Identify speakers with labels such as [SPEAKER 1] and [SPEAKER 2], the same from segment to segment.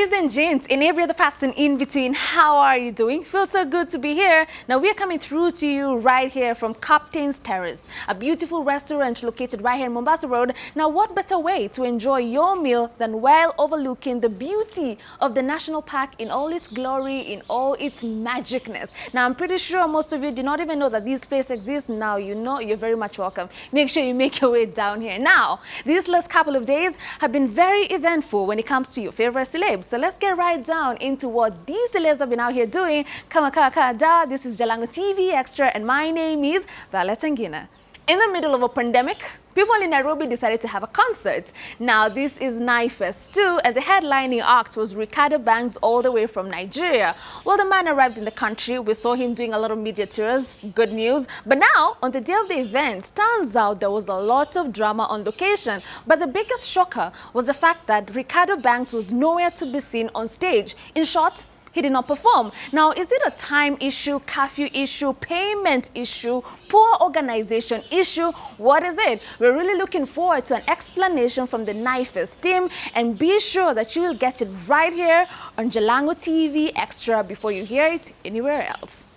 [SPEAKER 1] Ladies and gents, and every other person in between, how are you doing? Feels so good to be here. Now we are coming through to you right here from Captain's Terrace, a beautiful restaurant located right here in Mombasa Road. Now what better way to enjoy your meal than while overlooking the beauty of the national park in all its glory, in all its magicness. Now I'm pretty sure most of you did not even know that this place exists. Now you know, you're very much welcome. Make sure you make your way down here. Now, these last couple of days have been very eventful when it comes to your favorite celebs. So let's get right down into what these celebs have been out here doing. Kamakakada, this is Jalango TV Extra, and my name is Valetangina. In the middle of a pandemic, people in Nairobi decided to have a concert. Now, this is Naifest 2, and the headlining act was Ricardo Banks all the way from Nigeria. Well, the man arrived in the country. We saw him doing a lot of media tours. Good news. But now, on the day of the event, turns out there was a lot of drama on location. But the biggest shocker was the fact that Ricardo Banks was nowhere to be seen on stage. In short, he did not perform. Now, is it a time issue, curfew issue, payment issue, poor organization issue? What is it? We're really looking forward to an explanation from the Naifest team, and be sure that you will get it right here on Jalango TV Extra before you hear it anywhere else.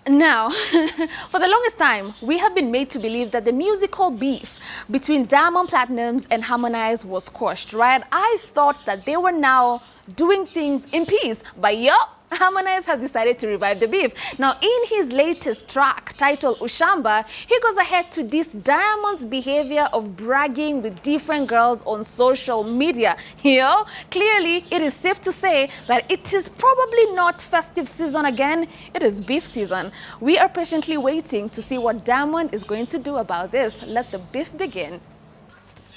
[SPEAKER 1] Now, for the longest time, we have been made to believe that the musical beef between Diamond Platnumz and Harmonize was quashed, right? I thought that they were now doing things in peace, but yup, Harmonize has decided to revive the beef. Now, in his latest track titled Ushamba, he goes ahead to diss Diamond's behavior of bragging with different girls on social media. Yo, clearly, it is safe to say that it is probably not festive season again, it is beef season. We are patiently waiting to see what Diamond is going to do about this. Let the beef begin.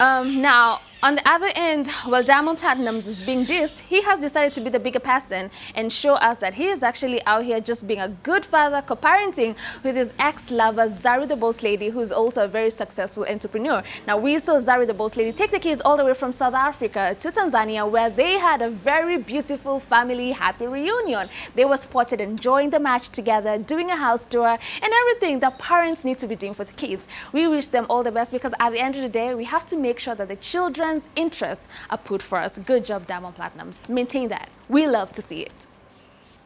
[SPEAKER 1] Now, on the other end, while Diamond Platnumz is being dissed, he has decided to be the bigger person and show us that he is actually out here just being a good father, co-parenting with his ex-lover, Zari the Boss Lady, who's also a very successful entrepreneur. Now, we saw Zari the Boss Lady take the kids all the way from South Africa to Tanzania, where they had a very beautiful family happy reunion. They were spotted enjoying the match together, doing a house tour, and everything that parents need to be doing for the kids. We wish them all the best, because at the end of the day, we have to make sure that the children's interests are put first. Good job, Diamond Platnumz. Maintain that. We love to see it.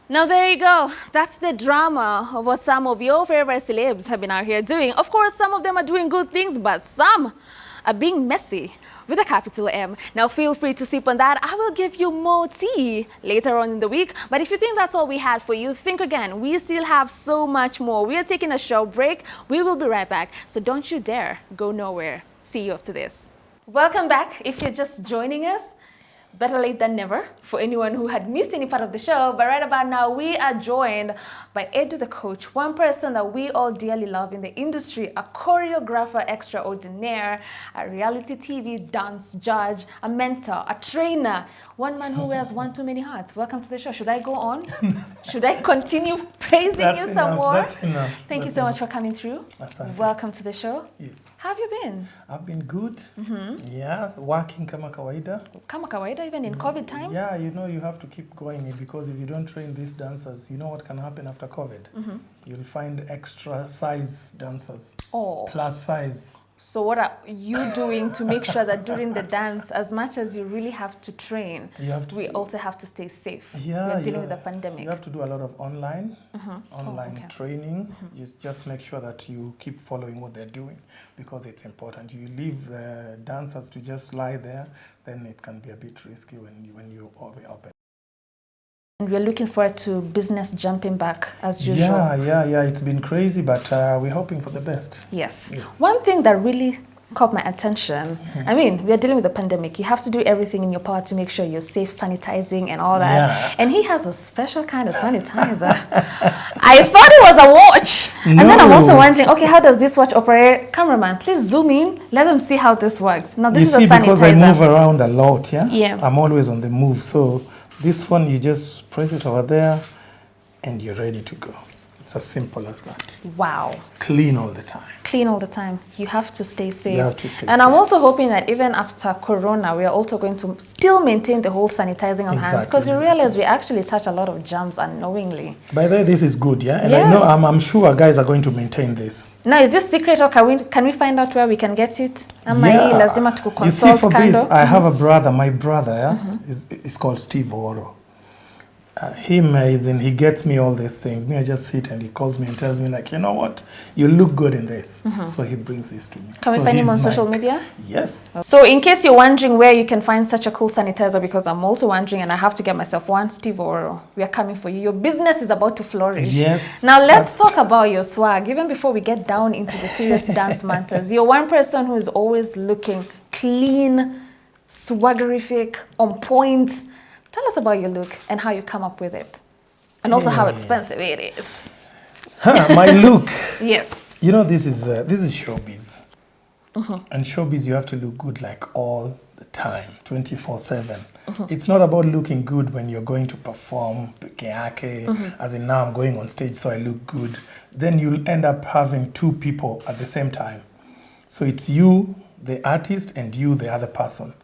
[SPEAKER 1] Now, there you go. That's the drama of what some of your favorite celebs have been out here doing. Of course, some of them are doing good things, but some are being messy with a capital M. Now, feel free to sip on that. I will give you more tea later on in the week. But if you think that's all we had for you, think again. We still have so much more. We are taking a short break. We will be right back. So don't you dare go nowhere. See you after this. Welcome back. If you're just joining us, better late than never for anyone who had missed any part of the show. But right about now, we are joined by Edu the Coach, one person that we all dearly love in the industry, a choreographer extraordinaire, a reality TV dance judge, a mentor, a trainer, one man who wears one too many hats. Welcome to the show. Should I go on? Should I continue praising you some more?
[SPEAKER 2] That's enough.
[SPEAKER 1] Thank you so much for coming through.
[SPEAKER 2] Asante.
[SPEAKER 1] Welcome to the show.
[SPEAKER 2] Yes.
[SPEAKER 1] How have you been?
[SPEAKER 2] I've been good. Yeah, working kama kawaida.
[SPEAKER 1] Kama kawaida, even in COVID times?
[SPEAKER 2] Yeah, you know, you have to keep going, because if you don't train these dancers, you know what can happen after COVID? You'll find extra size dancers.
[SPEAKER 1] Oh.
[SPEAKER 2] Plus size.
[SPEAKER 1] So what are you doing to make sure that during the dance, as much as you really have to train, we also have to stay safe?
[SPEAKER 2] Yeah,
[SPEAKER 1] we're dealing with the pandemic.
[SPEAKER 2] You have to do a lot of online training. You just make sure that you keep following what they're doing, because it's important. You leave the dancers to just lie there, then it can be a bit risky when you open.
[SPEAKER 1] And we're looking forward to business jumping back as usual.
[SPEAKER 2] Yeah. It's been crazy, but we're hoping for the best.
[SPEAKER 1] Yes. One thing that really caught my attention, I mean, we're dealing with a pandemic. You have to do everything in your power to make sure you're safe, sanitizing and all that. Yeah. And he has a special kind of sanitizer. I thought it was a watch. No. And then I'm also wondering, okay, how does this watch operate? Cameraman, please zoom in. Let them see how this works. Now, this is a sanitizer.
[SPEAKER 2] Because I move around a lot,
[SPEAKER 1] Yeah.
[SPEAKER 2] I'm always on the move. So this one, you just press it over there and you're ready to go. It's as simple as that.
[SPEAKER 1] Wow.
[SPEAKER 2] Clean all the time.
[SPEAKER 1] Clean all the time. You have to stay safe.
[SPEAKER 2] You have to stay
[SPEAKER 1] and
[SPEAKER 2] safe.
[SPEAKER 1] I'm also hoping that even after Corona, we are also going to still maintain the whole sanitizing of hands, because you realize we actually touch a lot of germs unknowingly.
[SPEAKER 2] By the way, this is good, yeah? And
[SPEAKER 1] yes.
[SPEAKER 2] I know, I'm sure guys are going to maintain this.
[SPEAKER 1] Now, is this secret, or can we find out where we can get it?
[SPEAKER 2] You see, for this, I have a brother, my brother, yeah? Is called Steve Oro. He gets me all these things. Me, I just sit and he calls me and tells me, like, you know what, you look good in this. So he brings this to me.
[SPEAKER 1] Can we find him on social media?
[SPEAKER 2] Yes.
[SPEAKER 1] So in case you're wondering where you can find such a cool sanitizer, because I'm also wondering, and I have to get myself one, Steve Oro, we are coming for you. Your business is about to flourish.
[SPEAKER 2] Yes.
[SPEAKER 1] Now let's talk about your swag. Even before we get down into the serious dance matters, you're one person who is always looking clean, swaggerific, on point. Tell us about your look and how you come up with it. And also how expensive it is.
[SPEAKER 2] My look.
[SPEAKER 1] Yes.
[SPEAKER 2] You know, this is showbiz. And showbiz, you have to look good like all the time, 24/7. It's not about looking good when you're going to perform, as in now I'm going on stage so I look good. Then you'll end up having two people at the same time. So it's you, the artist, and you, the other person.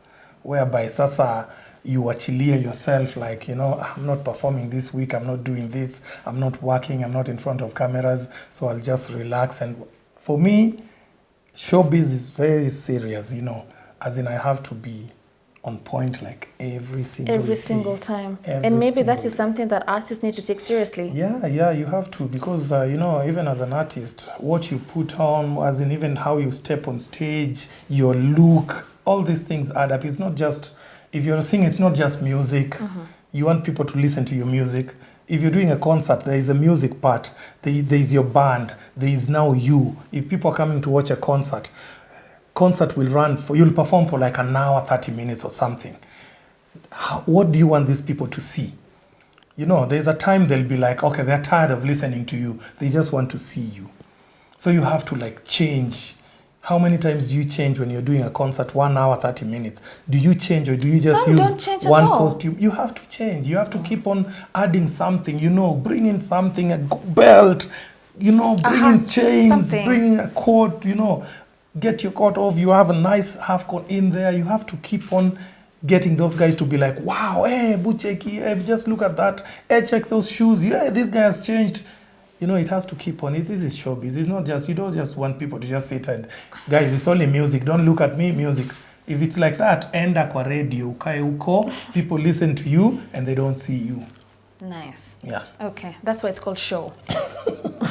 [SPEAKER 2] Whereby sasa, you achilia yourself, like, you know, I'm not performing this week, I'm not doing this, I'm not working, I'm not in front of cameras, so I'll just relax. And for me, showbiz is very serious, you know, as in I have to be on point like every single time.
[SPEAKER 1] And maybe that is something that artists need to take seriously.
[SPEAKER 2] Yeah, you have to, because, you know, even as an artist, what you put on, as in even how you step on stage, your look, all these things add up. It's not just... If you're singing, it's not just music. You want people to listen to your music. If you're doing a concert, there is a music part. There is your band. There is now you. If people are coming to watch a concert will run for, you'll perform for like an hour, 30 minutes or something. What do you want these people to see? You know, there's a time they'll be like, okay, they're tired of listening to you. They just want to see you. So you have to like change. How many times do you change when you're doing a concert, 1 hour, 30 minutes? Do you change, or do you just use one costume? You have to change. You have to keep on adding something, you know, bring in something, a belt, you know, bring in chains, bring in a coat, you know, get your coat off. You have a nice half coat in there. You have to keep on getting those guys to be like, wow, hey, Bucheki, hey, just look at that. Hey, check those shoes. Yeah, this guy has changed. You know, it has to keep on. This is showbiz. It's not just, you don't just want people to just sit and, guys, it's only music. Don't look at me, music. If it's like that, enda kwa radio, ukae uko, people listen to you and they don't see you.
[SPEAKER 1] Nice.
[SPEAKER 2] Yeah.
[SPEAKER 1] Okay, that's why it's called show.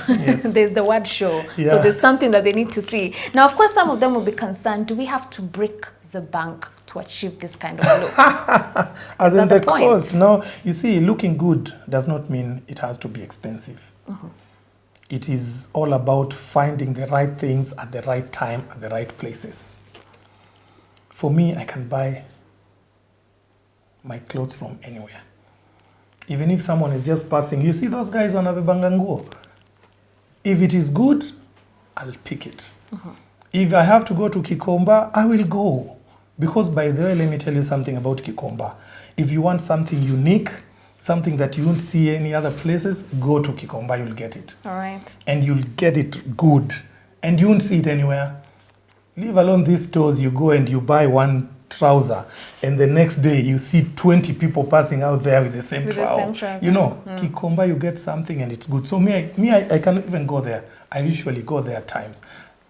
[SPEAKER 2] Yes.
[SPEAKER 1] There's the word show.
[SPEAKER 2] Yeah.
[SPEAKER 1] So there's something that they need to see. Now, of course, some of them will be concerned, do we have to break the bank to achieve this kind of look?
[SPEAKER 2] As in the cost. No, you see, looking good does not mean it has to be expensive. It is all about finding the right things at the right time, at the right places. For me, I can buy my clothes from anywhere. Even if someone is just passing, you see those guys on Banganguo. If it is good, I'll pick it. If I have to go to Kikomba, I will go. Because by the way, let me tell you something about Kikomba. If you want something unique, something that you won't see any other places, go to Kikomba, you'll get it.
[SPEAKER 1] All right.
[SPEAKER 2] And you'll get it good. And you won't see it anywhere. Leave alone these stores, you go and you buy one trouser, and the next day you see 20 people passing out there with the same trouser. You know, Kikomba, you get something and it's good. So I can't even go there. I usually go there at times.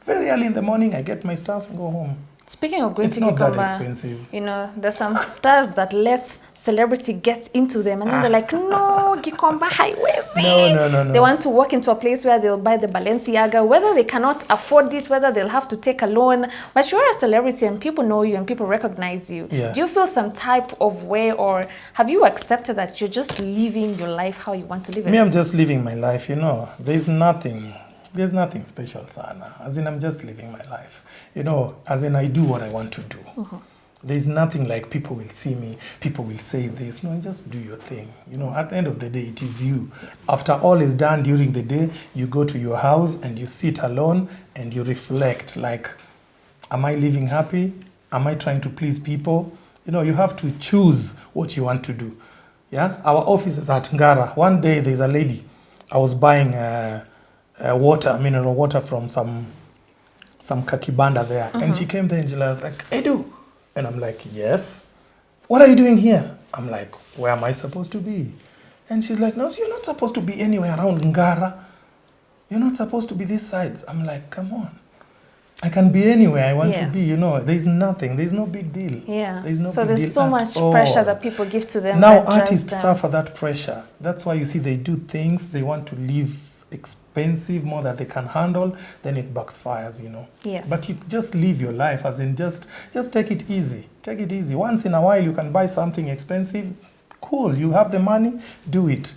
[SPEAKER 2] Very early in the morning, I get my stuff and go home.
[SPEAKER 1] Speaking of going
[SPEAKER 2] it's
[SPEAKER 1] to
[SPEAKER 2] not
[SPEAKER 1] Kikomba,
[SPEAKER 2] that expensive.
[SPEAKER 1] You know, there's some stars that let celebrity get into them, and then they're like, no, Kikomba highways.
[SPEAKER 2] No.
[SPEAKER 1] They want to walk into a place where they'll buy the Balenciaga, whether they cannot afford it, whether they'll have to take a loan. But you're a celebrity and people know you and people recognize you.
[SPEAKER 2] Yeah.
[SPEAKER 1] Do you feel some type of way, or have you accepted that you're just living your life how you want to live it?
[SPEAKER 2] Me, I'm just living my life, you know. There's nothing special, Sana. As in, I'm just living my life. You know, as in, I do what I want to do. There's nothing like people will see me, people will say this. No, just do your thing. You know, at the end of the day, it is you. Yes. After all is done during the day, you go to your house and you sit alone and you reflect, like, am I living happy? Am I trying to please people? You know, you have to choose what you want to do. Yeah? Our office is at Ngara. One day, there's a lady. I was buying water, mineral water from some kakibanda there. And she came there and she was like, Edu. And I'm like, yes. What are you doing here? I'm like, where am I supposed to be? And she's like, no, you're not supposed to be anywhere around Ngara. You're not supposed to be this side. I'm like, come on. I can be anywhere I want to be, you know. There's nothing. There's no big deal.
[SPEAKER 1] Yeah.
[SPEAKER 2] There's no
[SPEAKER 1] so
[SPEAKER 2] big
[SPEAKER 1] there's
[SPEAKER 2] deal
[SPEAKER 1] so much pressure that people give to them.
[SPEAKER 2] Now artists suffer that pressure. That's why you see they do things. They want to live expensive, more that they can handle. Then it backfires, you know.
[SPEAKER 1] Yes.
[SPEAKER 2] But you just live your life, as in just take it easy. Take it easy. Once in a while you can buy something expensive. Cool. You have the money. Do it.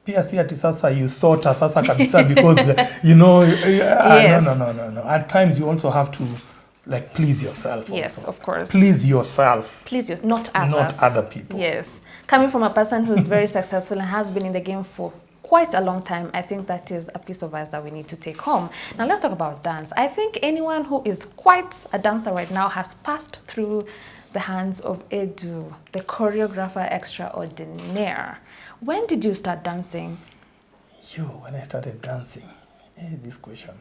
[SPEAKER 2] Pia si ati sasa you sota sasa kabisa because you know
[SPEAKER 1] yes.
[SPEAKER 2] No. At times you also have to like please yourself.
[SPEAKER 1] Yes,
[SPEAKER 2] also.
[SPEAKER 1] Of course.
[SPEAKER 2] Please yourself.
[SPEAKER 1] Please you, not others.
[SPEAKER 2] Not other people.
[SPEAKER 1] Yes. Coming from a person who's very successful and has been in the game for quite a long time, I think that is a piece of advice that we need to take home. Now let's talk about dance. I think anyone who is quite a dancer right now has passed through the hands of Edu, the choreographer extraordinaire. When did you start dancing?
[SPEAKER 2] When I started dancing, this question.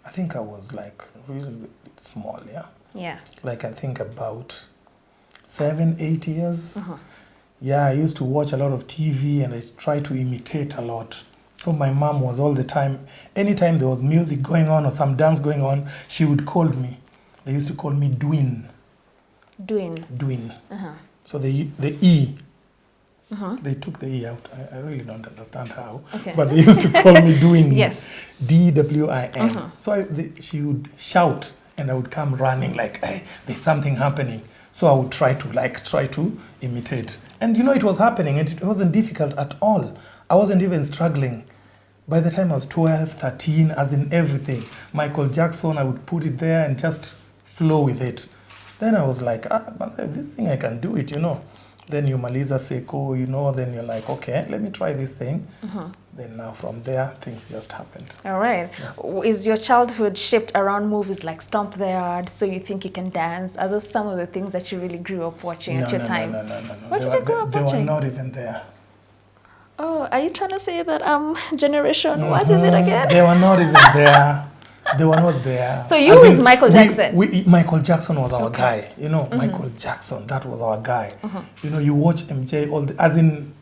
[SPEAKER 2] I think I was like really small, yeah?
[SPEAKER 1] Yeah.
[SPEAKER 2] Like I think about 7, 8 years. Yeah, I used to watch a lot of TV and I tried to imitate a lot. So my mom was all the time, anytime there was music going on or some dance going on, she would call me. They used to call me Dwin. Dwin. So the E, they took the E out. I really don't understand how.
[SPEAKER 1] Okay.
[SPEAKER 2] But they used to call me Dwin.
[SPEAKER 1] Yes.
[SPEAKER 2] DWIN. So she would shout and I would come running like, hey, there's something happening. So I would try to imitate. And you know, it was happening. It wasn't difficult at all. I wasn't even struggling. By the time I was 12, 13, as in everything, Michael Jackson, I would put it there and just flow with it. Then I was like, but this thing, I can do it, you know. Then you maliza seko, you know, then you're like, okay, let me try this thing. Then now from there, things just happened.
[SPEAKER 1] All right. Yeah. Is your childhood shaped around movies like Stomp the Yard, So You Think You Can Dance? Are those some of the things that you really grew up watching at your time?
[SPEAKER 2] No.
[SPEAKER 1] What did you grow up watching?
[SPEAKER 2] They were not even there.
[SPEAKER 1] Oh, are you trying to say that generation, what is it again?
[SPEAKER 2] They were not even there. They were not there.
[SPEAKER 1] So you is Michael Jackson?
[SPEAKER 2] Michael Jackson was our guy. You know, Michael Jackson, that was our guy. You know, you watch MJ, as in,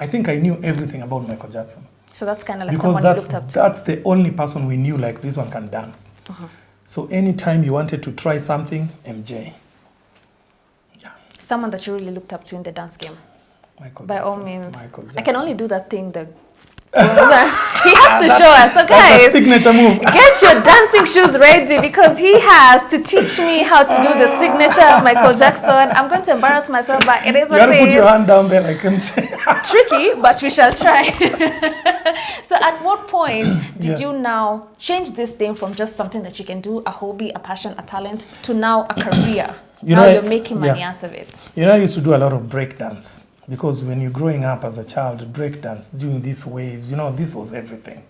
[SPEAKER 2] I think I knew everything about Michael Jackson.
[SPEAKER 1] So that's kind of like someone you looked up to.
[SPEAKER 2] That's the only person we knew, like, this one can dance. So anytime you wanted to try something, MJ. Yeah.
[SPEAKER 1] Someone that you really looked up to in the dance game?
[SPEAKER 2] Michael
[SPEAKER 1] By
[SPEAKER 2] Jackson.
[SPEAKER 1] all means.
[SPEAKER 2] Michael Jackson.
[SPEAKER 1] I can only do that thing that he has to show us. So
[SPEAKER 2] That's
[SPEAKER 1] guys,
[SPEAKER 2] a signature move.
[SPEAKER 1] Get your dancing shoes ready because he has to teach me how to do the signature of Michael Jackson. I'm going to embarrass myself, but it is what it is.
[SPEAKER 2] You gotta put your hand down there like MJ.
[SPEAKER 1] Tricky, but we shall try. So at what point did you now change this thing from just something that you can do, a hobby, a passion, a talent, to now a career? You're making money out of it.
[SPEAKER 2] You know, I used to do a lot of break dance. Because when you're growing up as a child, breakdance, doing these waves, you know, this was everything.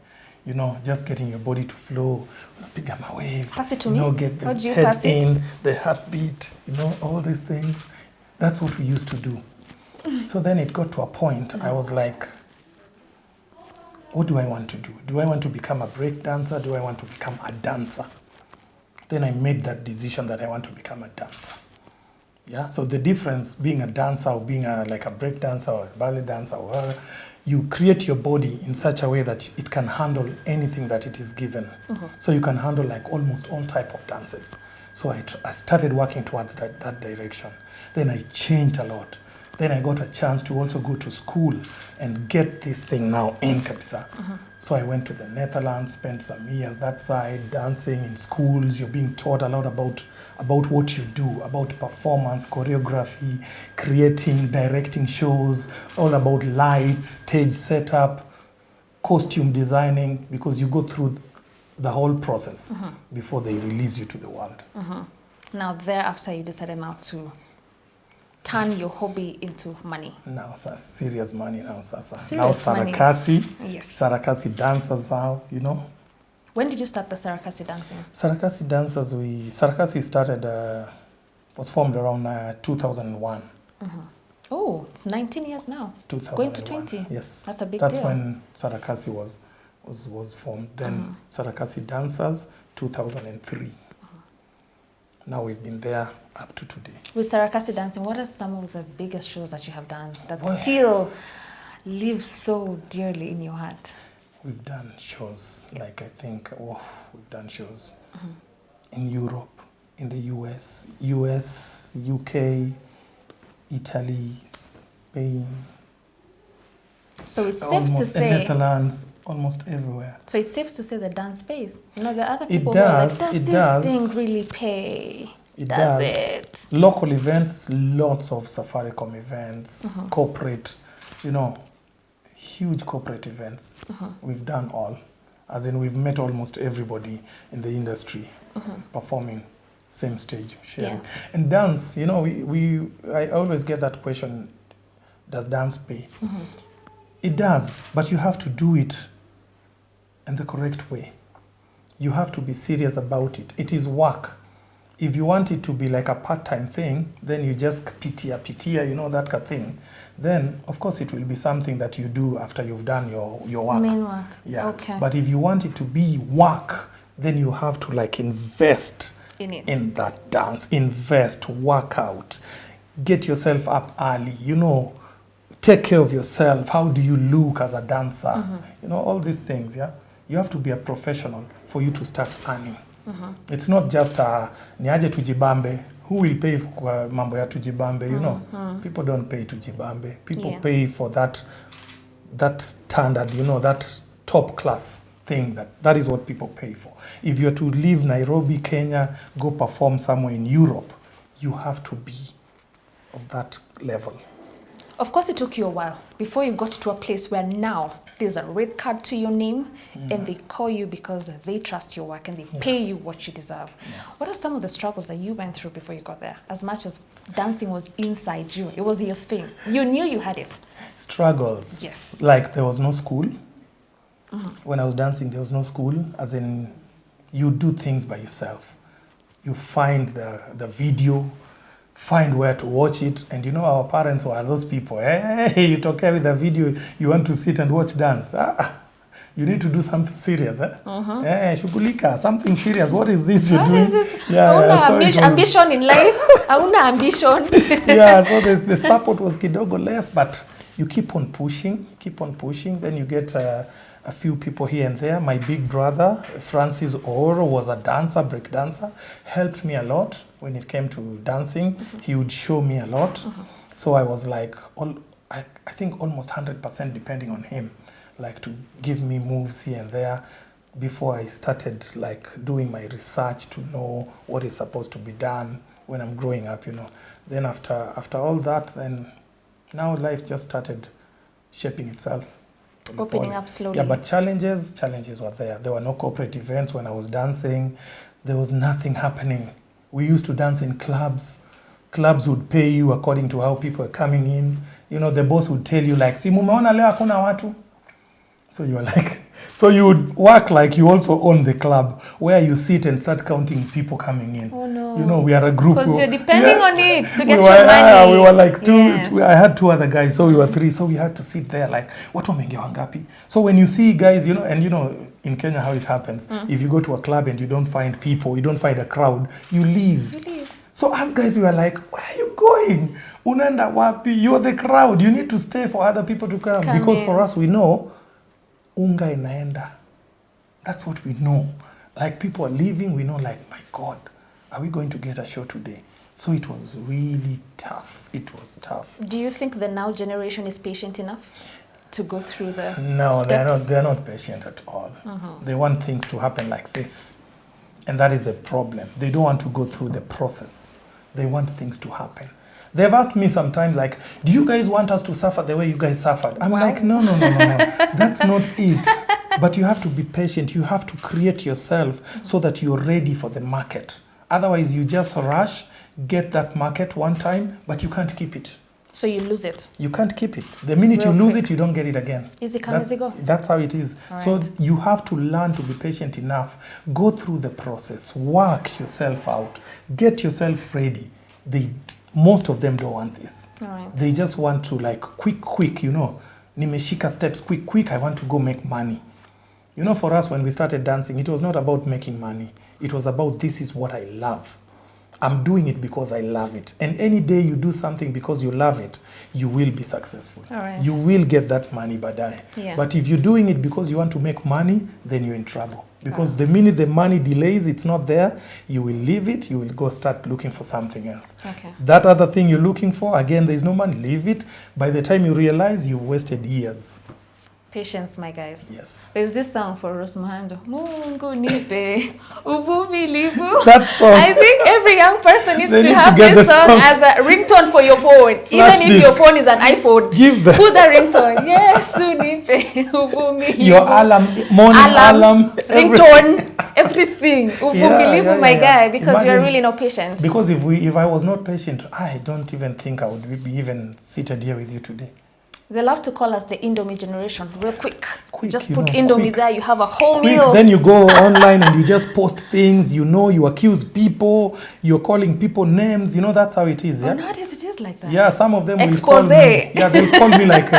[SPEAKER 2] You know, just getting your body to flow, pick up a wave.
[SPEAKER 1] Pass it to
[SPEAKER 2] me.
[SPEAKER 1] You
[SPEAKER 2] know,
[SPEAKER 1] know,
[SPEAKER 2] get the head in, the heartbeat, you know, all these things. That's what we used to do. So then it got to a point, I was like, what do I want to do? Do I want to become a break dancer? Do I want to become a dancer? Then I made that decision that I want to become a dancer. Yeah, so the difference being a dancer or being like a break dancer or a ballet dancer, or whatever, you create your body in such a way that it can handle anything that it is given. So you can handle like almost all type of dances. So I started working towards that direction. Then I changed a lot. Then I got a chance to also go to school and get this thing now in Kabisa. So I went to the Netherlands, spent some years that side, dancing in schools. You're being taught a lot about what you do, about performance, choreography, creating, directing shows, all about lights, stage setup, costume designing, because you go through the whole process before they release you to the world.
[SPEAKER 1] Now thereafter you decided now to turn your hobby into money.
[SPEAKER 2] Now, serious money now, Sasa.
[SPEAKER 1] Serious
[SPEAKER 2] now, Sarakasi.
[SPEAKER 1] Yes.
[SPEAKER 2] Sarakasi dancers now, you know.
[SPEAKER 1] When did you start the Sarakasi dancing?
[SPEAKER 2] Sarakasi dancers, Sarakasi started, was formed around 2001.
[SPEAKER 1] Oh, it's 19 years now.
[SPEAKER 2] 2001.
[SPEAKER 1] Going to 20.
[SPEAKER 2] Yes.
[SPEAKER 1] That's a big deal.
[SPEAKER 2] That's when Sarakasi was formed. Then Sarakasi Dancers, 2003. Now we've been there up to today.
[SPEAKER 1] With Sarakasi Dancing, what are some of the biggest shows that you have done that still live so dearly in your heart?
[SPEAKER 2] We've done shows, like I think, we've done shows in Europe, in the US, UK, Italy, Spain.
[SPEAKER 1] So it's safe to say...
[SPEAKER 2] Netherlands, almost everywhere.
[SPEAKER 1] So it's safe to say the dance pays. You know, the other
[SPEAKER 2] It
[SPEAKER 1] people
[SPEAKER 2] does,
[SPEAKER 1] who are like,
[SPEAKER 2] it
[SPEAKER 1] does
[SPEAKER 2] does.
[SPEAKER 1] this thing really pay?
[SPEAKER 2] It
[SPEAKER 1] Does
[SPEAKER 2] does.
[SPEAKER 1] it?
[SPEAKER 2] Local events, lots of Safaricom events, corporate, you know, huge corporate events. We've done all. As in, we've met almost everybody in the industry performing same stage, sharing.
[SPEAKER 1] Yes.
[SPEAKER 2] And dance, you know, I always get that question, does dance pay? It does, but you have to do it in the correct way. You have to be serious about it. It is work. If you want it to be like a part-time thing, then you just pitia, you know, that kind of thing. Then, of course, it will be something that you do after you've done your work.
[SPEAKER 1] Main work.
[SPEAKER 2] Yeah.
[SPEAKER 1] Okay.
[SPEAKER 2] But if you want it to be work, then you have to like invest
[SPEAKER 1] In it.
[SPEAKER 2] in that dance. Invest, work out, get yourself up early, you know, take care of yourself. How do you look as a dancer? You know, all these things, yeah? You have to be a professional for you to start earning. It's not just niaje tujibambe. Who will pay for mambo ya tujibambe, you know? People don't pay tujibambe. People pay for that standard, you know, that top class thing. That is what people pay for. If you're to leave Nairobi, Kenya, go perform somewhere in Europe, you have to be of that level.
[SPEAKER 1] Of course, it took you a while before you got to a place where now there's a red card to your name and they call you because they trust your work and they pay you what you deserve. What are some of the struggles that you went through before you got there? As much as dancing was inside you, it was your thing. You knew you had it.
[SPEAKER 2] Struggles.
[SPEAKER 1] Yes.
[SPEAKER 2] Like there was no school. When I was dancing, there was no school. As in, you do things by yourself. You find the video, find where to watch it. And you know, our parents were those people. Hey, you talk with the video, you want to sit and watch dance. You need to do something serious. Hey, shughulika, something serious. What is this you're doing?
[SPEAKER 1] Ambition in life. Hauna ambition.
[SPEAKER 2] Yeah, so the support was kidogo less, but you keep on pushing, then you get a few people here and there. My big brother, Francis Oro, was a dancer, break dancer, helped me a lot when it came to dancing. He would show me a lot. So I was like, I think almost 100% depending on him, like to give me moves here and there before I started like doing my research to know what is supposed to be done when I'm growing up, you know. Then after all that, then now life just started shaping itself.
[SPEAKER 1] Opening up slowly.
[SPEAKER 2] Yeah, but challenges were there. There were no corporate events when I was dancing. There was nothing happening. We used to dance in clubs. Clubs would pay you according to how people are coming in. You know, the boss would tell you like, si mumeona leo hakuna watu. So you were like, so you would work like you also own the club, where you sit and start counting people coming in.
[SPEAKER 1] Oh no.
[SPEAKER 2] You know, we are a group.
[SPEAKER 1] Because you're depending on it to get your
[SPEAKER 2] money.
[SPEAKER 1] money.
[SPEAKER 2] We were like I had two other guys, so we were three. So we had to sit there like, what wameingia wangapi? So when you see guys, you know, and you know, in Kenya how it happens, if you go to a club and you don't find people, you don't find a crowd, you leave. So us guys, we were like, where are you going? Unaenda wapi? You're the crowd. You need to stay for other people to come. Because for us, we know, unga inaenda. That's what we know. Like people are leaving, we know like, my God, are we going to get a show today? So it was really tough. It was tough.
[SPEAKER 1] Do you think the now generation is patient enough to go through the
[SPEAKER 2] No,
[SPEAKER 1] steps?
[SPEAKER 2] they're not patient at all. They want things to happen like this. And that is a problem. They don't want to go through the process. They want things to happen. They've asked me sometimes like, do you guys want us to suffer the way you guys suffered? I'm like, no. That's not it. But you have to be patient. You have to create yourself so that you're ready for the market. Otherwise, you just rush, get that market one time, but you can't keep it.
[SPEAKER 1] So you lose it.
[SPEAKER 2] You can't keep it. The minute you lose it, you don't get it again.
[SPEAKER 1] Easy come, easy go.
[SPEAKER 2] That's how it is.
[SPEAKER 1] All
[SPEAKER 2] so
[SPEAKER 1] right.
[SPEAKER 2] you have to learn to be patient enough. Go through the process. Work yourself out. Get yourself ready. most of them don't want this.
[SPEAKER 1] All right.
[SPEAKER 2] They just want to like quick, you know, nimeshika steps quick, I want to go make money. You know, for us, when we started dancing, it was not about making money. It was about, this is what I love. I'm doing it because I love it. And any day you do something because you love it, you will be successful.
[SPEAKER 1] All right.
[SPEAKER 2] You will get that money badai.
[SPEAKER 1] Yeah.
[SPEAKER 2] But if you're doing it because you want to make money, then you're in trouble. Because the minute the money delays, it's not there, you will leave it, you will go start looking for something else.
[SPEAKER 1] Okay.
[SPEAKER 2] That other thing you're looking for, again, there's no money, leave it. By the time you realize, you've wasted years.
[SPEAKER 1] Patience, my guys.
[SPEAKER 2] Yes.
[SPEAKER 1] There's this song for Rosmando. Mungu nipe uvumilivu.
[SPEAKER 2] That song.
[SPEAKER 1] I think every young person needs to
[SPEAKER 2] Need
[SPEAKER 1] have
[SPEAKER 2] to get
[SPEAKER 1] this
[SPEAKER 2] the
[SPEAKER 1] song
[SPEAKER 2] song.
[SPEAKER 1] as a ringtone for your phone.
[SPEAKER 2] Flash
[SPEAKER 1] Even if
[SPEAKER 2] disk.
[SPEAKER 1] your phone is an iPhone.
[SPEAKER 2] Give them.
[SPEAKER 1] Put the ringtone. Yes, nipe uvumilivu.
[SPEAKER 2] Your alarm, morning alarm.
[SPEAKER 1] Ringtone, everything. Uvumilivu, my guy, because you're
[SPEAKER 2] Imagine,
[SPEAKER 1] really not patient.
[SPEAKER 2] Because if I was not patient, I don't even think I would be even seated here with you today.
[SPEAKER 1] They love to call us the Indomie generation, real quick. Just
[SPEAKER 2] you
[SPEAKER 1] put
[SPEAKER 2] know,
[SPEAKER 1] Indomie
[SPEAKER 2] quick.
[SPEAKER 1] there, you have a whole
[SPEAKER 2] Quick,
[SPEAKER 1] meal.
[SPEAKER 2] then you go online and you just post things, you know, you accuse people, you're calling people names, you know, that's how it is. Yeah?
[SPEAKER 1] Oh, nowadays it is like that.
[SPEAKER 2] Yeah, some of them
[SPEAKER 1] Expose.
[SPEAKER 2] will call me. Yeah, they'll call me like,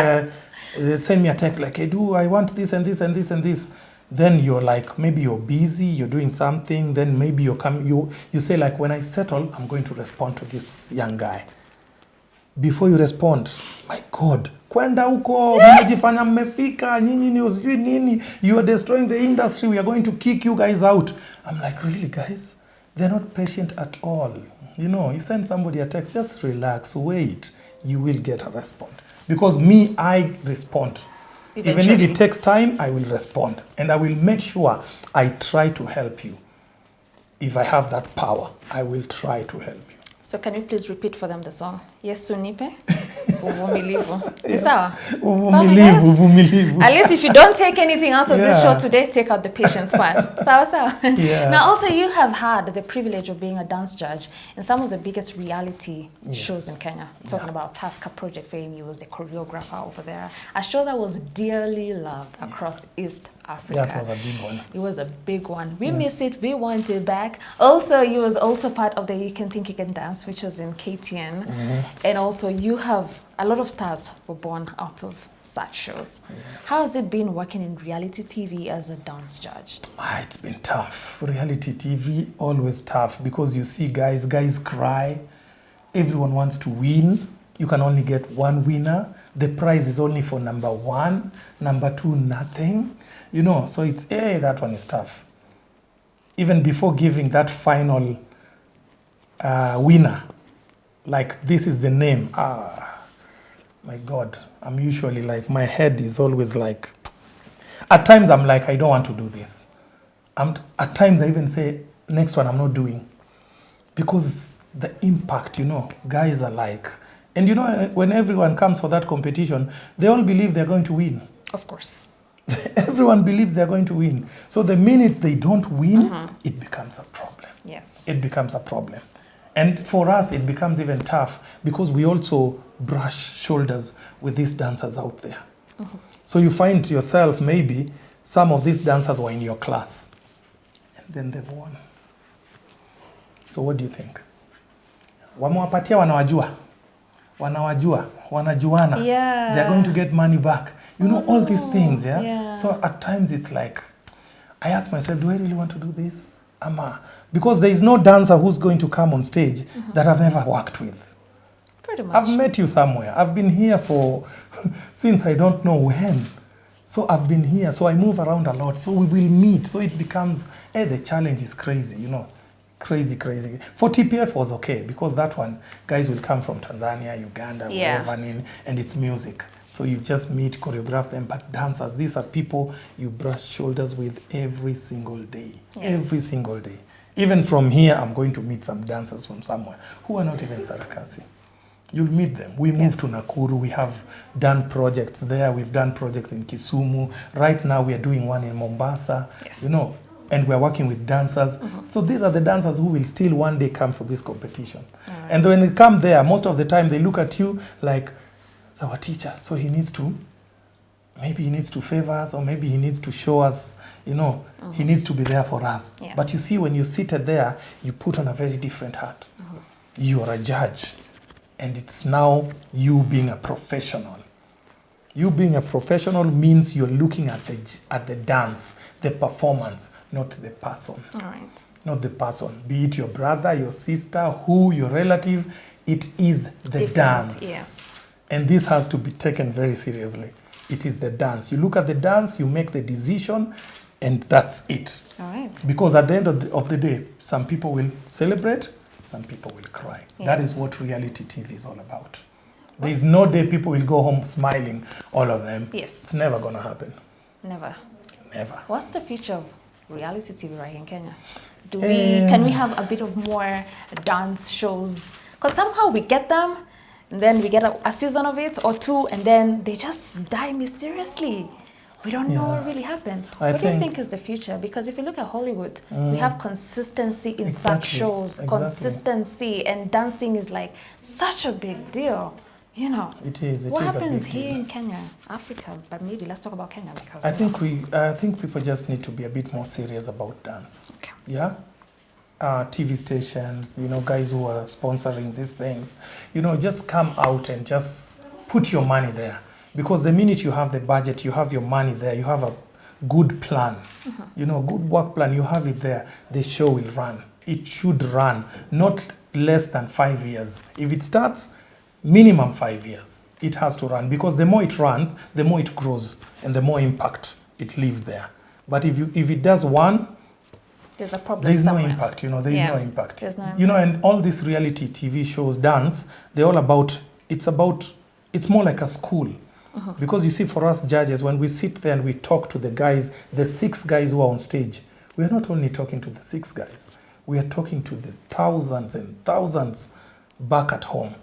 [SPEAKER 2] they'll send me a text like, Edu, I want this and this and this and this. Then you're like, maybe you're busy, you're doing something, then maybe you say like, when I settle, I'm going to respond to this young guy. Before you respond, my God, kwenda huko, mnajifanya mmefika, nyinyi ni usijui nini, you are destroying the industry, we are going to kick you guys out. I'm like, really guys? They're not patient at all. You know, you send somebody a text, just relax, wait, you will get a response. Because me, I respond.
[SPEAKER 1] Eventually.
[SPEAKER 2] Even if it takes time, I will respond. And I will make sure I try to help you. If I have that power, I will try to help you.
[SPEAKER 1] So can you please repeat for them the song? Yesu nipe uvumilivu. Ni
[SPEAKER 2] Yes.
[SPEAKER 1] sawa?
[SPEAKER 2] Uvumilivu, uvumilivu.
[SPEAKER 1] At least if you don't take anything out of this show
[SPEAKER 2] Yeah.
[SPEAKER 1] today, take out the patience part. Sawa sawa.
[SPEAKER 2] Yeah.
[SPEAKER 1] Now also you have had the privilege of being a dance judge in some of the biggest reality shows in Kenya. Talking about Tasker Project fame, you was the choreographer over there. A show that was dearly loved across East Africa.
[SPEAKER 2] That was a big one.
[SPEAKER 1] It was a big one. We miss it. We want it back. Also, you was also part of the You Can Think You Can Dance, which was in KTN. And also, you have a lot of stars were born out of such shows.
[SPEAKER 2] Yes.
[SPEAKER 1] How has it been working in reality TV as a dance judge?
[SPEAKER 2] It's been tough. Reality TV, always tough. Because you see guys cry. Everyone wants to win. You can only get one winner. The prize is only for number one. Number two, nothing. You know, so it's, that one is tough. Even before giving that final winner, like this is the name. My God, I'm usually like, my head is always like, at times I'm like, I don't want to do this. At times I even say, next one I'm not doing. Because the impact, you know, guys are like, and you know, when everyone comes for that competition, they all believe they're going to win.
[SPEAKER 1] Of course.
[SPEAKER 2] Everyone believes they're going to win. So the minute they don't win, it becomes a problem.
[SPEAKER 1] Yes.
[SPEAKER 2] It becomes a problem. And for us, it becomes even tough because we also brush shoulders with these dancers out there. So you find yourself, maybe some of these dancers were in your class and then they've won. So what do you think? Wamewapatia wanajuana.
[SPEAKER 1] Yeah.
[SPEAKER 2] They're going to get money back. You know, all these things, yeah? So at times it's like, I ask myself, do I really want to do this? Because there is no dancer who's going to come on stage that I've never worked with.
[SPEAKER 1] Pretty much.
[SPEAKER 2] I've met you somewhere. I've been here for, since I don't know when. So I've been here, so I move around a lot. So we will meet. So it becomes, the challenge is crazy, you know. Crazy. For TPF was okay, because that one, guys will come from Tanzania, Uganda, wherever, and it's music. So you just meet, choreograph them, but dancers, these are people you brush shoulders with every single day.
[SPEAKER 1] Yes.
[SPEAKER 2] Every single day. Even from here, I'm going to meet some dancers from somewhere who are not even Sarakasi. You'll meet them. We moved to Nakuru. We have done projects there. We've done projects in Kisumu. Right now, we are doing one in Mombasa.
[SPEAKER 1] Yes.
[SPEAKER 2] You know, and we're working with dancers. So these are the dancers who will still one day come for this competition.
[SPEAKER 1] Right.
[SPEAKER 2] And when they come there, most of the time, they look at you like, it's our teacher, so maybe he needs to favor us, or maybe he needs to show us, you know, he needs to be there for us.
[SPEAKER 1] Yes.
[SPEAKER 2] But you see, when you're seated there, you put on a very different hat. You are a judge. and it's now you being a professional. You being a professional means you're looking at the dance, the performance, not the person.
[SPEAKER 1] All right.
[SPEAKER 2] Not the person. Be it your brother, your sister, your relative, it is the
[SPEAKER 1] Different,
[SPEAKER 2] dance.
[SPEAKER 1] yeah.
[SPEAKER 2] And this has to be taken very seriously. It is the dance. You look at the dance, you make the decision, and that's it.
[SPEAKER 1] All right.
[SPEAKER 2] Because at the end of the day, some people will celebrate, some people will cry.
[SPEAKER 1] Yes.
[SPEAKER 2] That is what reality TV is all about. There is no day people will go home smiling, all of them.
[SPEAKER 1] Yes.
[SPEAKER 2] It's never going to happen.
[SPEAKER 1] Never.
[SPEAKER 2] Never.
[SPEAKER 1] What's the future of reality TV right in Kenya? Can we have a bit of more dance shows? Because somehow we get them, and then we get a season of it or two, and then they just die mysteriously. We don't know what really happened. What do you think is the future? Because if you look at Hollywood, we have consistency in such shows. Consistency, and dancing is like such a big deal. You know,
[SPEAKER 2] it is.
[SPEAKER 1] What
[SPEAKER 2] is
[SPEAKER 1] happens
[SPEAKER 2] a big
[SPEAKER 1] here
[SPEAKER 2] deal.
[SPEAKER 1] in Kenya, Africa? But maybe let's talk about Kenya because
[SPEAKER 2] I think people just need to be a bit more serious about dance.
[SPEAKER 1] Okay.
[SPEAKER 2] Yeah, TV stations, guys who are sponsoring these things, just come out and just put your money there, because the minute you have the budget, you have your money there, you have a good plan, good work plan, you have it there, the show will run. It should run not less than 5 years. If it starts, minimum 5 years, it has to run, because the more it runs, the more it grows, and the more impact it leaves there. But if it does one,
[SPEAKER 1] there's a problem.
[SPEAKER 2] There is
[SPEAKER 1] somewhere.
[SPEAKER 2] no impact, there is no impact.
[SPEAKER 1] There's no impact.
[SPEAKER 2] And all these reality TV shows, dance, they're all about, it's more like a school. Because you see, for us judges, when we sit there and we talk to the guys, the 6 guys who are on stage, we are not only talking to the 6 guys, we are talking to the thousands and thousands back at home.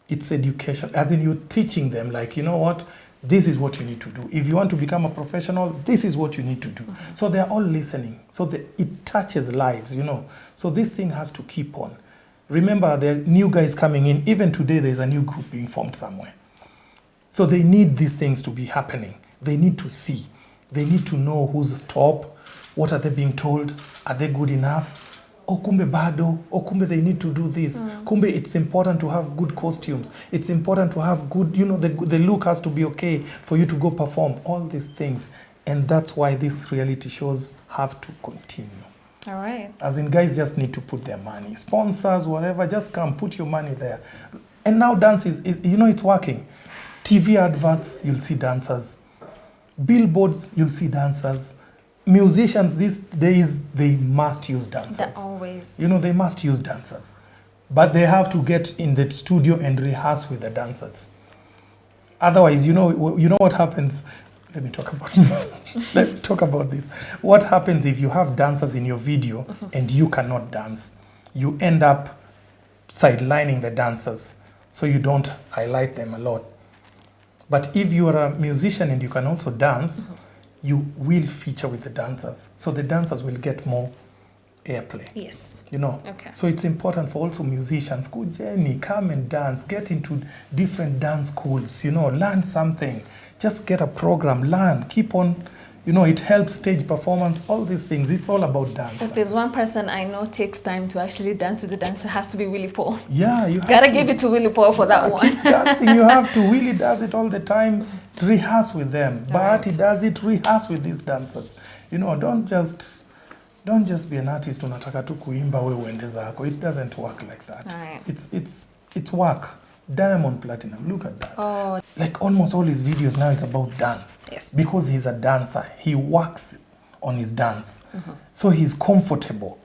[SPEAKER 2] It's education, as in you're teaching them, like, you know what, this is what you need to do. If you want to become a professional, this is what you need to do. So they're all listening. So it touches lives, So this thing has to keep on. Remember, there are new guys coming in. Even today, there's a new group being formed somewhere. So they need these things to be happening. They need to see. They need to know who's top. What are they being told? Are they good enough? Oh, kumbe bado. Oh, kumbe they need to do this. Kumbe it's important to have good costumes. It's important to have good, the look has to be okay for you to go perform. All these things. And that's why these reality shows have to continue.
[SPEAKER 1] All right.
[SPEAKER 2] As in, guys just need to put their money. Sponsors, whatever, just come, put your money there. And now dance is it's working. TV adverts, you'll see dancers. Billboards, you'll see dancers. Musicians these days, they must use dancers.
[SPEAKER 1] That always.
[SPEAKER 2] They must use dancers. But they have to get in the studio and rehearse with the dancers. Otherwise, you know what happens? Let me talk about this. What happens if you have dancers in your video and you cannot dance? You end up sidelining the dancers, so you don't highlight them a lot. But if you are a musician and you can also dance, you will feature with the dancers. So the dancers will get more airplay.
[SPEAKER 1] Yes.
[SPEAKER 2] Okay. So it's important for also musicians, go journey, come and dance, get into different dance schools, learn something. Just get a program, learn, keep on, it helps stage performance, all these things. It's all about dance.
[SPEAKER 1] If there's one person I know takes time to actually dance with the dancer, it has to be Willie Paul.
[SPEAKER 2] Yeah, you
[SPEAKER 1] gotta give it to Willie Paul for that one.
[SPEAKER 2] Keep dancing, you have to. Willie does it all the time. Rehearse with them. But he does it, rehearse with these dancers. Don't just be an artist unataka tu kuimba we uende zako. It doesn't work like that.
[SPEAKER 1] Right.
[SPEAKER 2] It's work. Diamond Platnumz, look at that.
[SPEAKER 1] Oh.
[SPEAKER 2] Like almost all his videos now is about dance.
[SPEAKER 1] Yes.
[SPEAKER 2] Because he's a dancer. He works on his dance. So he's comfortable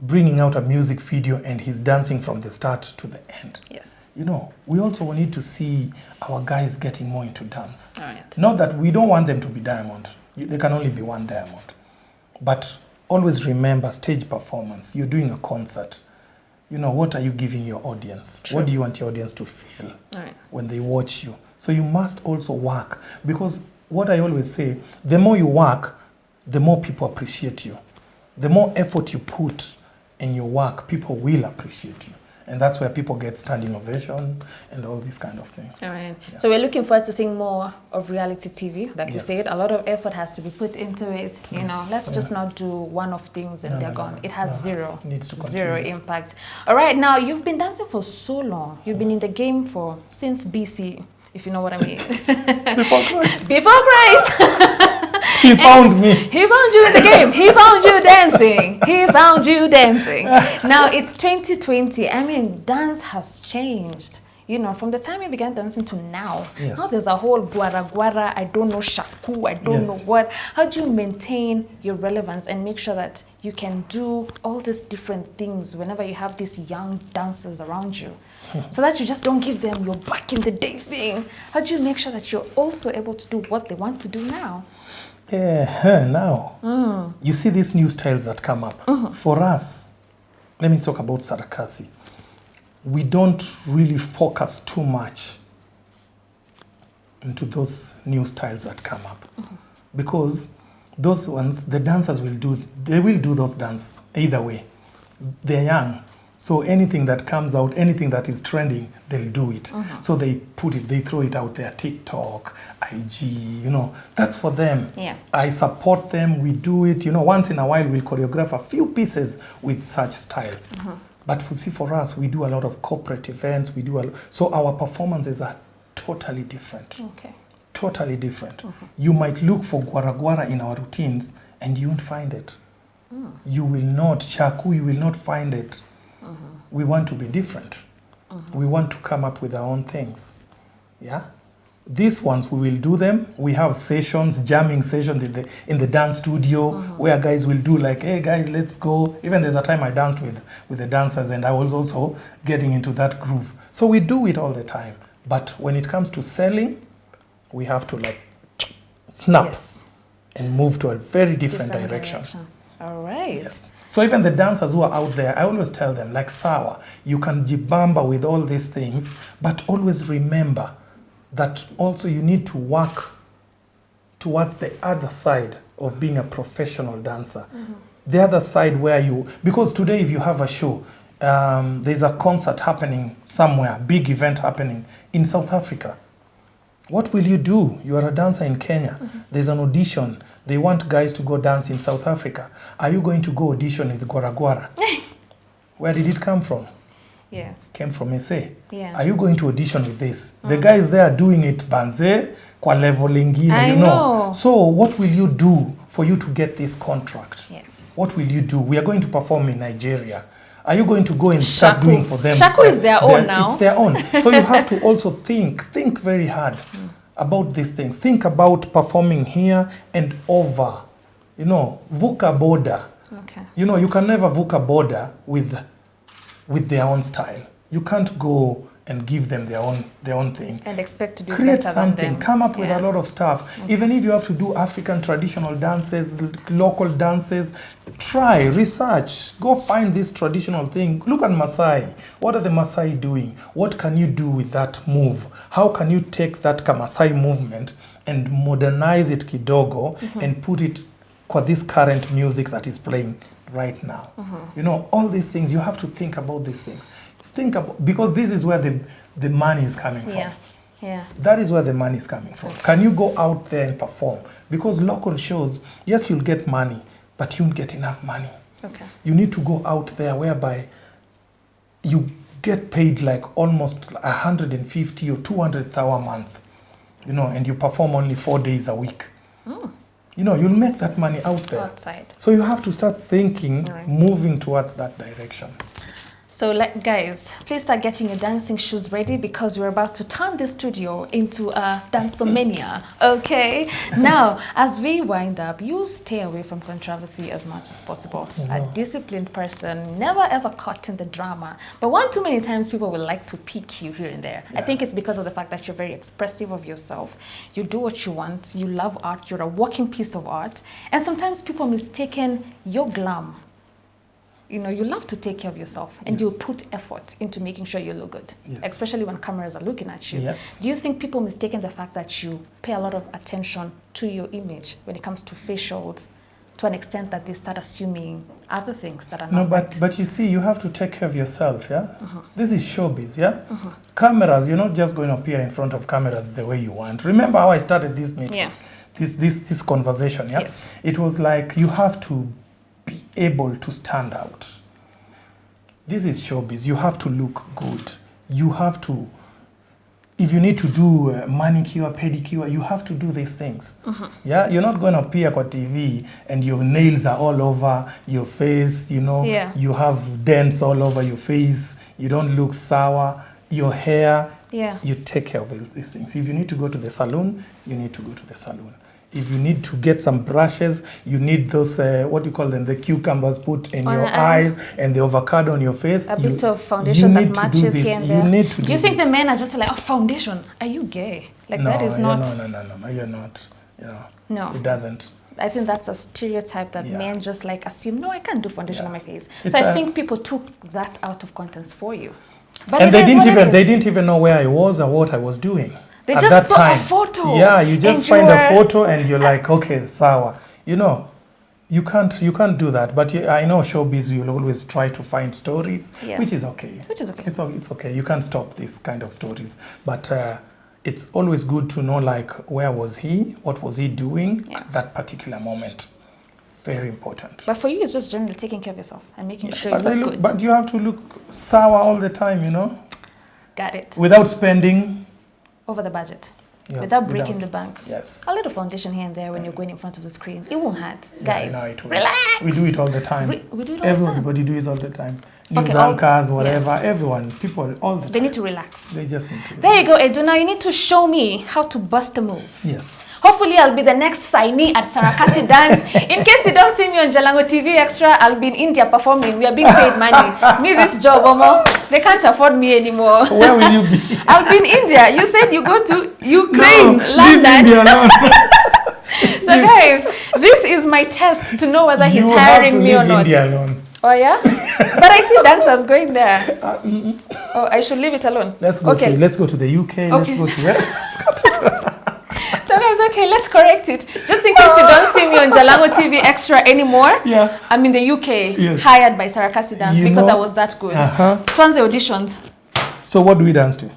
[SPEAKER 2] bringing out a music video and he's dancing from the start to the end.
[SPEAKER 1] Yes.
[SPEAKER 2] We also need to see our guys getting more into dance.
[SPEAKER 1] All right.
[SPEAKER 2] Not that we don't want them to be diamond. There can only be one diamond. But always remember stage performance. You're doing a concert. What are you giving your audience?
[SPEAKER 1] True.
[SPEAKER 2] What do you want your audience to feel when they watch you? So you must also work. Because what I always say, the more you work, the more people appreciate you. The more effort you put in your work, people will appreciate you. And that's where people get standing ovation and all these kind of things.
[SPEAKER 1] All right.
[SPEAKER 2] Yeah.
[SPEAKER 1] So we're looking forward to seeing more of reality TV. Like you
[SPEAKER 2] Yes.
[SPEAKER 1] said, a lot of effort has to be put into it. You
[SPEAKER 2] Yes.
[SPEAKER 1] know, let's just not do one of things and they're gone. It has zero,
[SPEAKER 2] Needs to
[SPEAKER 1] zero
[SPEAKER 2] continue.
[SPEAKER 1] impact. All right. Now, you've been dancing for so long. You've been in the game since BC, if you know what I mean.
[SPEAKER 2] Before Christ.
[SPEAKER 1] Before Christ.
[SPEAKER 2] He found me.
[SPEAKER 1] He found you in the game. He found you dancing. He found you dancing. Now it's 2020. I mean, dance has changed. You know, from the time you began dancing to now.
[SPEAKER 2] Yes.
[SPEAKER 1] Now there's a whole guara, I don't know, shaku, I don't
[SPEAKER 2] Yes.
[SPEAKER 1] know what. How do you maintain your relevance and make sure that you can do all these different things whenever you have these young dancers around you? So that you just don't give them your back in the day thing. How do you make sure that you're also able to do what they want to do now?
[SPEAKER 2] Yeah, now, you see these new styles that come up. For us, let me talk about Sarakasi. We don't really focus too much into those new styles that come up. Because those ones, the dancers will do those dance either way. They're young. So anything that comes out, anything that is trending, they'll do it. So they throw it out there, TikTok, IG, you know, that's for them.
[SPEAKER 1] Yeah.
[SPEAKER 2] I support them, we do it, you know, once in a while we'll choreograph a few pieces with such styles. But for us, we do a lot of corporate events, so our performances are totally different.
[SPEAKER 1] Okay.
[SPEAKER 2] Totally different. You might look for guara in our routines and you won't find it. You will not, chaku, you will not find it. We want to be different. We want to come up with our own things. Yeah? These ones, we will do them. We have sessions, jamming sessions in the dance studio where guys will do like, hey guys, let's go. Even there's a time I danced with the dancers and I was also getting into that groove. So we do it all the time. But when it comes to selling, we have to like snap and move to a very different direction.
[SPEAKER 1] All right.
[SPEAKER 2] Yes. So even the dancers who are out there, I always tell them, like Sawa, you can jibamba with all these things, but always remember that also you need to work towards the other side of being a professional dancer. The other side where because today if you have a show, there's a concert happening somewhere, big event happening in South Africa. What will you do? You are a dancer in Kenya. There's an audition. They want guys to go dance in South Africa. Are you going to go audition with Guara? Where did it come from?
[SPEAKER 1] Yeah.
[SPEAKER 2] Came from SA.
[SPEAKER 1] Yeah.
[SPEAKER 2] Are you going to audition with this? The guys there are doing it banze, kwa level ingine, you know. So what will you do for you to get this contract?
[SPEAKER 1] Yes.
[SPEAKER 2] What will you do? We are going to perform in Nigeria. Are you going to go and start doing for them?
[SPEAKER 1] Shaku is their own now.
[SPEAKER 2] It's their own. So you have to also think very hard about these things. Think about performing here and over. You know, vuka border.
[SPEAKER 1] Okay.
[SPEAKER 2] You know, you can never vuka border with their own style. You can't go and give them their own thing.
[SPEAKER 1] And expect to do
[SPEAKER 2] Create
[SPEAKER 1] better
[SPEAKER 2] something.
[SPEAKER 1] than them.
[SPEAKER 2] Come up with a lot of stuff. Even if you have to do African traditional dances, local dances, try, research, go find this traditional thing. Look at Maasai. What are the Maasai doing? What can you do with that move? How can you take that Maasai movement and modernize it kidogo and put it for this current music that is playing right now? You know, all these things, you have to think about these things. Because this is where the money is coming from.
[SPEAKER 1] Yeah.
[SPEAKER 2] That is where the money is coming from. Can you go out there and perform? Because local shows, yes, you'll get money, but you won't get enough money.
[SPEAKER 1] Okay.
[SPEAKER 2] You need to go out there whereby you get paid like almost 150 or 200,000 a month, you know, and you perform only 4 days a week. You know, you'll make that money out there.
[SPEAKER 1] Outside.
[SPEAKER 2] So you have to start thinking, moving towards that direction.
[SPEAKER 1] So guys, please start getting your dancing shoes ready because we're about to turn the studio into a dancomania, okay? Now, as we wind up, you stay away from controversy as much as possible. A disciplined person, never ever caught in the drama. But one too many times people will like to pick you here and there. I think it's because of the fact that you're very expressive of yourself. You do what you want. You love art. You're a walking piece of art. And sometimes people mistaken your glam. You know, you love to take care of yourself and you put effort into making sure you look good, especially when cameras are looking at you. Do you think people mistaken the fact that you pay a lot of attention to your image when it comes to facials, to an extent that they start assuming other things that are
[SPEAKER 2] No,
[SPEAKER 1] not right.
[SPEAKER 2] but you see, you have to take care of yourself, yeah? This is showbiz, yeah? Cameras, you're not just going to appear in front of cameras the way you want. Remember how I started this meeting?
[SPEAKER 1] Yeah.
[SPEAKER 2] This conversation, yeah?
[SPEAKER 1] Yes.
[SPEAKER 2] It was like you have to be able to stand out. This is showbiz. You have to look good. You have to, if you need to do manicure, pedicure, you have to do these things. Yeah, you're not going to appear on TV and your nails are all over your face, you know.
[SPEAKER 1] Yeah.
[SPEAKER 2] You have dents all over your face. You don't look sour. Your hair,
[SPEAKER 1] Yeah.
[SPEAKER 2] you take care of these things. If you need to go to the salon, you need to go to the salon. If you need to get some brushes, you need those, what do you call them, the cucumbers put in your eyes and the avocado on your face.
[SPEAKER 1] A bit of foundation that matches here and there.
[SPEAKER 2] You need to
[SPEAKER 1] do you think the men are just like, oh, foundation? Are you gay? Like,
[SPEAKER 2] no,
[SPEAKER 1] that is not...
[SPEAKER 2] No, you're not. You know,
[SPEAKER 1] No.
[SPEAKER 2] it doesn't.
[SPEAKER 1] I think that's a stereotype that
[SPEAKER 2] Yeah.
[SPEAKER 1] men just like assume, no, I can't do foundation
[SPEAKER 2] Yeah.
[SPEAKER 1] on my face.
[SPEAKER 2] It's
[SPEAKER 1] So I think people took that out of context for you. But
[SPEAKER 2] And
[SPEAKER 1] it
[SPEAKER 2] they
[SPEAKER 1] is what it is.
[SPEAKER 2] they didn't even know where I was or what I was doing.
[SPEAKER 1] They
[SPEAKER 2] at
[SPEAKER 1] just
[SPEAKER 2] that
[SPEAKER 1] saw
[SPEAKER 2] time.
[SPEAKER 1] a photo.
[SPEAKER 2] Yeah, you just
[SPEAKER 1] and
[SPEAKER 2] find
[SPEAKER 1] you
[SPEAKER 2] a
[SPEAKER 1] were-
[SPEAKER 2] photo and you're like, okay, sour. You know, you can't do that. But I know showbiz, you'll always try to find stories,
[SPEAKER 1] Yeah.
[SPEAKER 2] which is okay.
[SPEAKER 1] Which is okay.
[SPEAKER 2] It's okay. You can't stop this kind of stories. But it's always good to know, like, where was he? What was he doing
[SPEAKER 1] Yeah.
[SPEAKER 2] at that particular moment? Very important.
[SPEAKER 1] But for you, it's just generally taking care of yourself and making sure you look good.
[SPEAKER 2] But you have to look sour all the time, you know,
[SPEAKER 1] Got it.
[SPEAKER 2] without spending.
[SPEAKER 1] Over the budget.
[SPEAKER 2] Yeah,
[SPEAKER 1] Without breaking the bank.
[SPEAKER 2] Yes.
[SPEAKER 1] A little foundation here and there when you're going in front of the screen. It won't hurt.
[SPEAKER 2] Yeah,
[SPEAKER 1] Guys,
[SPEAKER 2] no, it won't.
[SPEAKER 1] relax.
[SPEAKER 2] We do it all the time.
[SPEAKER 1] We do it all the time.
[SPEAKER 2] Everybody do it all the time. News
[SPEAKER 1] Okay, all-
[SPEAKER 2] anchors, whatever, everyone, people, all the
[SPEAKER 1] They
[SPEAKER 2] time.
[SPEAKER 1] need to relax.
[SPEAKER 2] They just need to.
[SPEAKER 1] There you go, Edu. Now you need to show me how to bust a move.
[SPEAKER 2] Yes.
[SPEAKER 1] Hopefully, I'll be the next signee at Sarakasi Dance. In case you don't see me on Jalango TV Extra, I'll be in India performing. We are being paid money. Me this job, Omo. They can't afford me anymore.
[SPEAKER 2] Where will you be?
[SPEAKER 1] I'll be in India. You said you go to Ukraine,
[SPEAKER 2] No, leave
[SPEAKER 1] London.
[SPEAKER 2] India alone.
[SPEAKER 1] So guys, this is my test to know whether he's
[SPEAKER 2] You have to
[SPEAKER 1] hiring me or
[SPEAKER 2] leave
[SPEAKER 1] not.
[SPEAKER 2] India alone.
[SPEAKER 1] Oh yeah? But I see dancers going there. Oh, I should leave it alone.
[SPEAKER 2] Let's go to the UK. Let's
[SPEAKER 1] Okay.
[SPEAKER 2] go to where?
[SPEAKER 1] So guys, okay, let's correct it. Just in case you don't see me on Jalango TV Extra anymore,
[SPEAKER 2] Yeah.
[SPEAKER 1] I'm in the UK,
[SPEAKER 2] Yes.
[SPEAKER 1] hired by Sarakasi Dance
[SPEAKER 2] You
[SPEAKER 1] because
[SPEAKER 2] know-
[SPEAKER 1] I was that good.
[SPEAKER 2] Uh-huh.
[SPEAKER 1] Twanze auditions.
[SPEAKER 2] So what do we dance to?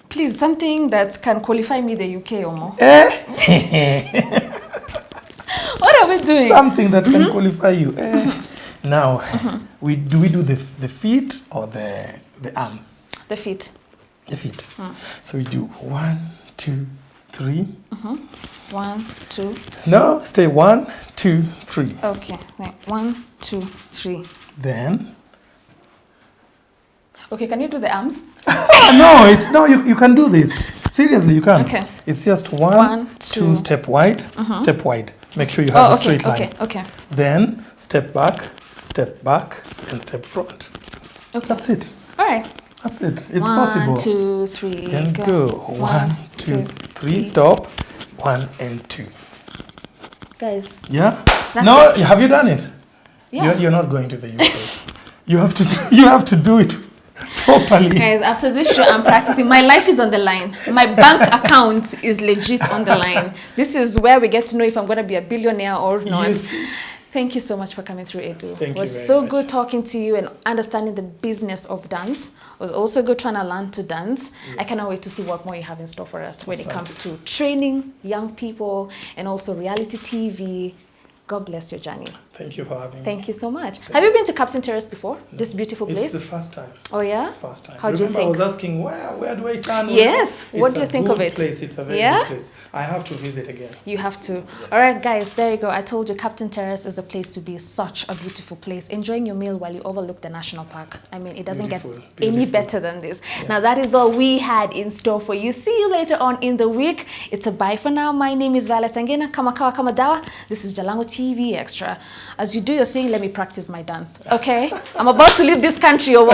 [SPEAKER 1] Please, something that can qualify me the UK or more. What are we doing?
[SPEAKER 2] Something that can qualify you. Now, we do the feet or the arms?
[SPEAKER 1] The feet.
[SPEAKER 2] The feet. So we do 1, 2, 3.
[SPEAKER 1] 1, 2.
[SPEAKER 2] No, stay 1, 2, 3.
[SPEAKER 1] Okay. Right. 1, 2, 3.
[SPEAKER 2] Then.
[SPEAKER 1] Okay, can you do the arms?
[SPEAKER 2] No, you can do this. Seriously, you can.
[SPEAKER 1] Okay.
[SPEAKER 2] It's just
[SPEAKER 1] 1,
[SPEAKER 2] one,
[SPEAKER 1] 2.
[SPEAKER 2] 2, step wide, step wide. Make sure you have a straight line.
[SPEAKER 1] Okay.
[SPEAKER 2] Then step back, and step front.
[SPEAKER 1] Okay.
[SPEAKER 2] That's it.
[SPEAKER 1] All right.
[SPEAKER 2] That's it. It's
[SPEAKER 1] 1,
[SPEAKER 2] possible.
[SPEAKER 1] 2, 3.
[SPEAKER 2] And go. 1, 2, 3. Stop. 1 and 2.
[SPEAKER 1] Guys.
[SPEAKER 2] Yeah.
[SPEAKER 1] That's
[SPEAKER 2] no,
[SPEAKER 1] it.
[SPEAKER 2] have you done it?
[SPEAKER 1] Yeah.
[SPEAKER 2] You're not going to the UK. you have to do it properly.
[SPEAKER 1] Guys, after this show, I'm practicing. My life is on the line. My bank account is legit on the line. This is where we get to know if I'm going to be a billionaire or not.
[SPEAKER 2] Yes.
[SPEAKER 1] Thank you so much for coming through, Edu.
[SPEAKER 2] Thank
[SPEAKER 1] It was
[SPEAKER 2] you very
[SPEAKER 1] so
[SPEAKER 2] much.
[SPEAKER 1] good talking to you and understanding the business of dance. It was also good trying to learn to dance. I cannot wait to see what more you have in store for us when it comes to training young people and also reality TV. God bless your journey.
[SPEAKER 2] Thank you for having me.
[SPEAKER 1] Thank you so much. Have you been to Captain Terrace before? This beautiful place?
[SPEAKER 2] It's the first time.
[SPEAKER 1] Oh yeah?
[SPEAKER 2] First time.
[SPEAKER 1] How do you
[SPEAKER 2] Remember,
[SPEAKER 1] think?
[SPEAKER 2] I was asking where do I turn?
[SPEAKER 1] Yes. What
[SPEAKER 2] It's
[SPEAKER 1] do you
[SPEAKER 2] a
[SPEAKER 1] think of
[SPEAKER 2] good
[SPEAKER 1] it?
[SPEAKER 2] Place. It's a very
[SPEAKER 1] Yeah?
[SPEAKER 2] good place. I have to visit again.
[SPEAKER 1] You have to. All right, guys, there you go. I told you Captain Terrace is the place to be. Such a beautiful place. Enjoying your meal while you overlook the national park. I mean, it doesn't get
[SPEAKER 2] Beautiful,
[SPEAKER 1] any
[SPEAKER 2] beautiful.
[SPEAKER 1] better than this. Now, that is all we had in store for you. See you later on in the week. It's a bye for now. My name is Violet Angena. Kamakawa Kamadawa. This is Jalango TV Extra. As you do your thing, let me practice my dance. Okay? I'm about to leave this country over.